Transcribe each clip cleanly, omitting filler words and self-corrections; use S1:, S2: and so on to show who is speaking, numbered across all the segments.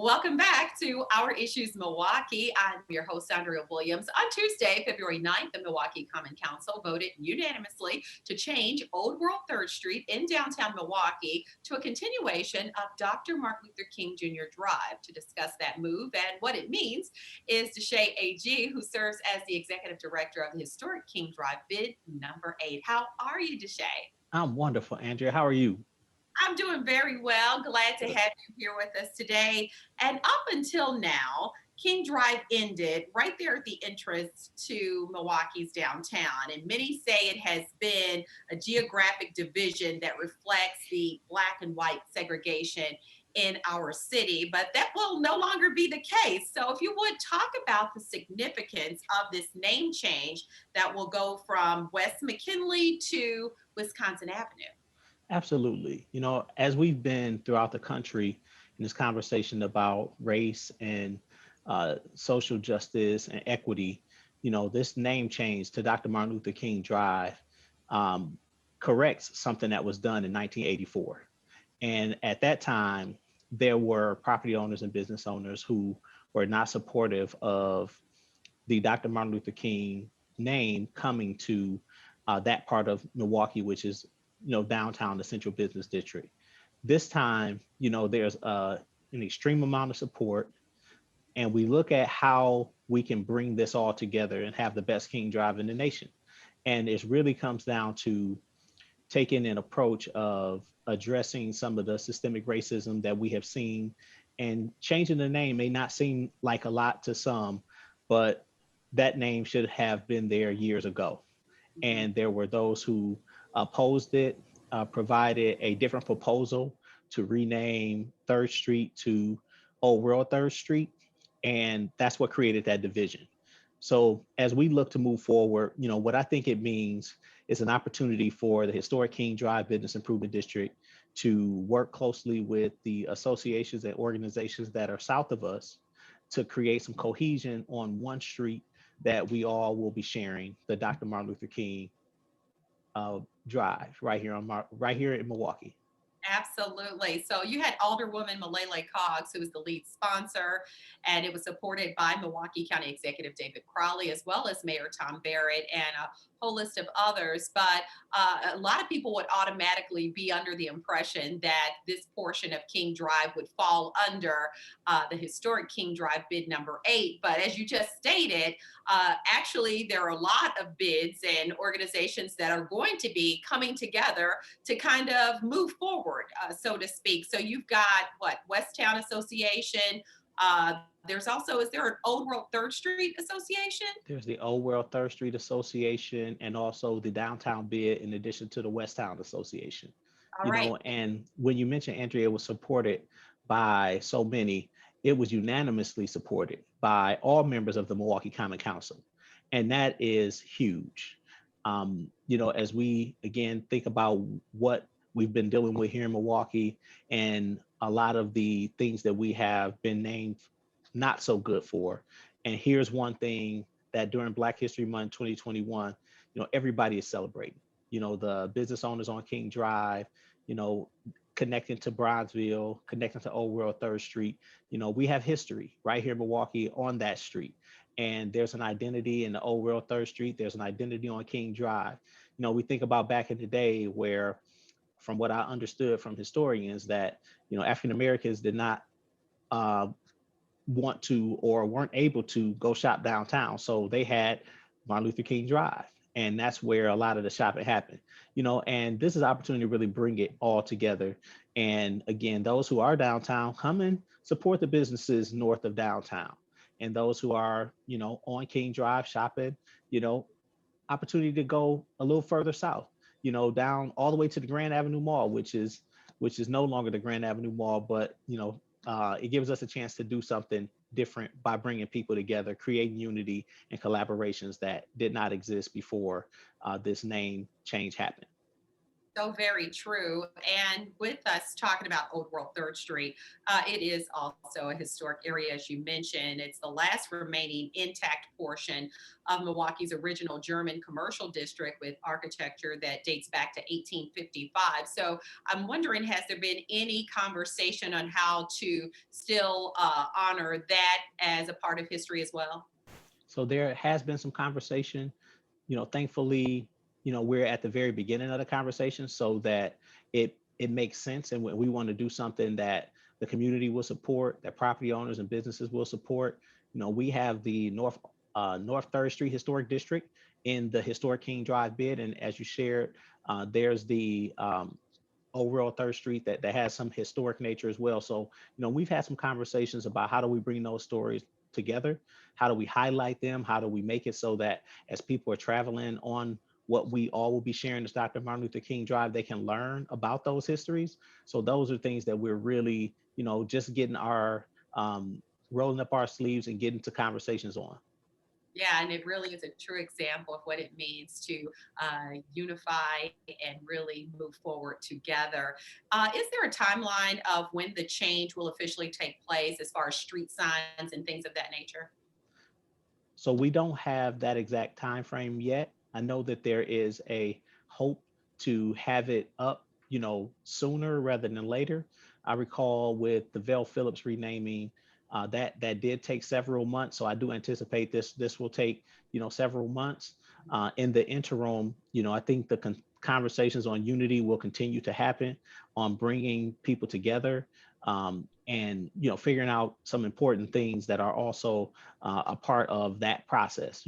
S1: Welcome back to Our Issues Milwaukee. I'm your host, Andrea Williams. On Tuesday, February 9th, the Milwaukee Common Council voted unanimously to change Old World 3rd Street in downtown Milwaukee to a continuation of Dr. Martin Luther King Jr. Drive. To discuss that move and what it means is Deshea Agee, who serves as the executive director of the historic King Drive bid number 8. How are you, Deshea?
S2: I'm wonderful, Andrea. How are you?
S1: I'm doing very well. Glad to
S2: Good.
S1: have you here with us today. And up until now, King Drive ended right there at the entrance to Milwaukee's downtown. And many say it has been a geographic division that reflects the black and white segregation in our city, but that will no longer be the case. So, if you would talk about the significance of this name change that will go from West McKinley to Wisconsin Avenue.
S2: Absolutely. As we've been throughout the country in this conversation about race and social justice and equity, this name change to Dr. Martin Luther King Drive um, corrects something that was done in 1984. And at that time, there were property owners and business owners who were not supportive of the Dr. Martin Luther King name coming to that part of Milwaukee, which is downtown, the central business district. This time, there's an extreme amount of support, and we look at how we can bring this all together and have the best King Drive in the nation. And it really comes down to taking an approach of addressing some of the systemic racism that we have seen, and changing the name may not seem like a lot to some, but that name should have been there years ago. And there were those who opposed it, provided a different proposal to rename Third Street to Old World Third Street, and that's what created that division. So as we look to move forward, what I think it means is an opportunity for the historic King Drive Business Improvement District to work closely with the associations and organizations that are south of us to create some cohesion on one street that we all will be sharing, the Dr. Martin Luther King uh, Drive right here in Milwaukee.
S1: Absolutely. So you had Alderwoman Malele Cox, who was the lead sponsor, and it was supported by Milwaukee County Executive David Crowley, as well as Mayor Tom Barrett and a whole list of others. But a lot of people would automatically be under the impression that this portion of King Drive would fall under the historic King Drive bid number 8. But as you just stated, actually, there are a lot of bids and organizations that are going to be coming together to kind of move forward, so to speak. So you've got what, West Town Association. There's also, is there an Old World Third Street Association?
S2: There's the Old World Third Street Association, and also the Downtown Bid, in addition to the West Town Association.
S1: All right.
S2: And when you mentioned, Andrea, it was supported by so many, it was unanimously supported by all members of the Milwaukee Common Council. And that is huge. As we again think about what we've been dealing with here in Milwaukee, and a lot of the things that we have been named not so good for. And here's one thing that during Black History Month 2021, everybody is celebrating. The business owners on King Drive, you know, connecting to Bronzeville, connecting to Old World Third Street. We have history right here in Milwaukee on that street. And there's an identity in the Old World Third Street. There's an identity on King Drive. We think about back in the day where, from what I understood from historians, that, African Americans did not uh, want to or weren't able to go shop downtown. So they had Martin Luther King Drive. And that's where a lot of the shopping happened, and this is an opportunity to really bring it all together. And again, those who are downtown, come and support the businesses north of downtown. And those who are, on King Drive shopping, you know, opportunity to go a little further south, down all the way to the Grand Avenue Mall, which is no longer the Grand Avenue Mall, but it gives us a chance to do something different by bringing people together, creating unity and collaborations that did not exist before this name change happened.
S1: So very true. And with us talking about Old World Third Street, it is also a historic area, as you mentioned. It's the last remaining intact portion of Milwaukee's original German commercial district with architecture that dates back to 1855. So I'm wondering, has there been any conversation on how to still honor that as a part of history as well?
S2: So there has been some conversation. Thankfully, we're at the very beginning of the conversation so that it makes sense, and we want to do something that the community will support, that property owners and businesses will support. We have the North Third Street Historic District in the historic King Drive bid, and as you shared, there's the overall Third Street that has some historic nature as well. So, we've had some conversations about how do we bring those stories together? How do we highlight them? How do we make it so that as people are traveling on what we all will be sharing as Dr. Martin Luther King Drive, they can learn about those histories. So those are things that we're really, just getting our rolling up our sleeves and getting to conversations on.
S1: Yeah, and it really is a true example of what it means to unify and really move forward together. Is there a timeline of when the change will officially take place as far as street signs and things of that nature?
S2: So we don't have that exact time frame yet. I know that there is a hope to have it up, sooner rather than later. I recall with the Vel Phillips renaming, that did take several months. So I do anticipate this will take, several months. In the interim, I think the conversations on unity will continue to happen, on bringing people together, and figuring out some important things that are also a part of that process.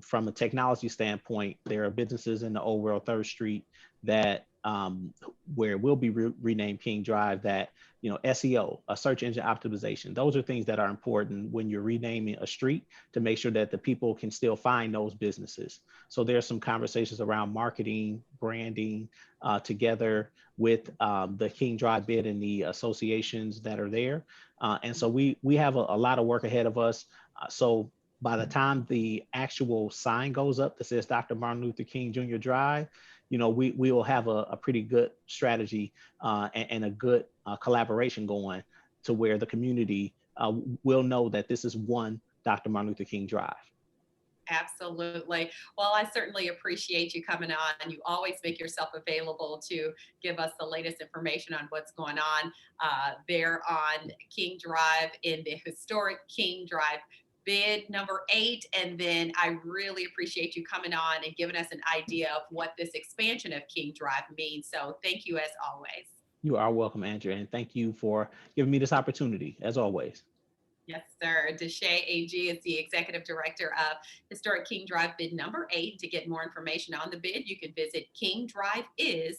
S2: From a technology standpoint, there are businesses in the Old World Third Street that where it will be renamed King Drive, that SEO, a search engine optimization, those are things that are important when you're renaming a street, to make sure that the people can still find those businesses. So there's some conversations around marketing, branding, together with the King Drive bid and the associations that are there. And so we have a lot of work ahead of us. So by the time the actual sign goes up that says Dr. Martin Luther King Jr. Drive, we will have a pretty good strategy, and a good collaboration going, to where the community will know that this is one Dr. Martin Luther King Drive.
S1: Absolutely. Well, I certainly appreciate you coming on. You always make yourself available to give us the latest information on what's going on there on King Drive in the historic King Drive bid number 8. And then I really appreciate you coming on and giving us an idea of what this expansion of King Drive means. So thank you as always.
S2: You are welcome, Andrew, and thank you for giving me this opportunity, as always.
S1: Yes, sir. Deshea Agee is the executive director of Historic King Drive bid number 8. To get more information on the bid, you can visit kingdriveis.com.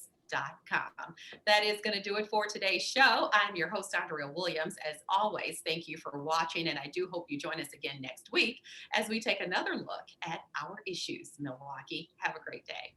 S1: That is going to do it for today's show. I'm your host, Andrea Williams. As always, thank you for watching, and I do hope you join us again next week as we take another look at our issues, Milwaukee. Have a great day.